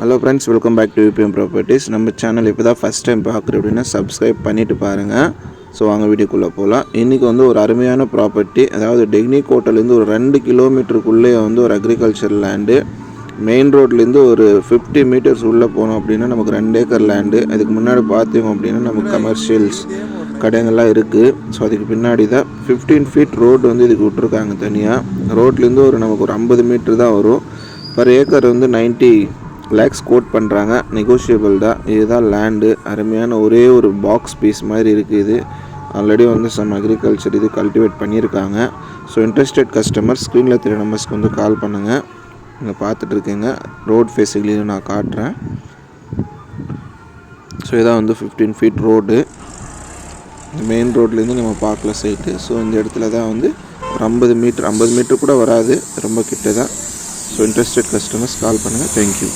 Hello friends, welcome back to UPM properties. நம்ம channel இப்போ தான் ஃபஸ்ட் டைம் பார்க்குறோம் அப்படின்னா சப்ஸ்கிரைப் பண்ணிவிட்டு பாருங்கள். ஸோ வாங்க வீடியோக்குள்ளே போகலாம். இன்றைக்கி ஒரு அருமையான ப்ராப்பர்ட்டி, அதாவது டெக்னிகோட்டிலேருந்து ஒரு 2 கிலோமீட்டருக்குள்ளே ஒரு அக்ரிகல்ச்சர் லேண்டு. மெயின் ரோட்லேருந்து ஒரு 50 மீட்டர்ஸ் உள்ளே போனோம் அப்படின்னா நமக்கு 2 ஏக்கர் லேண்டு. அதுக்கு முன்னாடி பார்த்தோம் அப்படின்னா நமக்கு கமர்ஷியல்ஸ் கடைங்கள்லாம் இருக்குது. ஸோ அதுக்கு பின்னாடி தான் 15 ஃபீட் ரோடு இதுக்கு விட்ருக்காங்க தனியாக. ரோட்லேருந்து நமக்கு ஒரு 50 மீட்டர் தான் வரும். பர் ஏக்கர் 90 லேக்ஸ் கோட் பண்ணுறாங்க. நெகோஷியபிள் தான். இதுதான் லேண்டு. அருமையான ஒரே ஒரு பாக்ஸ் பீஸ் மாதிரி இருக்குது. இது ஆல்ரெடி சம் அக்ரிகல்ச்சர் கல்டிவேட் பண்ணியிருக்காங்க. ஸோ இன்ட்ரெஸ்டட் கஸ்டமர் ஸ்க்ரீனில் 3 நம்பர்ஸ்க்கு கால் பண்ணுங்கள். நீங்கள் பார்த்துட்ருக்கீங்க. ரோட் ஃபேஸிங்லேயும் நான் காட்டுறேன். ஸோ இதான் 15 ஃபீட் ரோடு. இந்த மெயின் ரோட்லேருந்து நம்ம பார்க்கல சைட்டு. ஸோ இந்த இடத்துல தான் ஒரு 50 மீட்டர் கூட வராது, ரொம்ப கிட்ட தான். ஸோ இன்ட்ரெஸ்டட் கஸ்டமர்ஸ் கால் பண்ணுங்கள். தேங்க்யூ.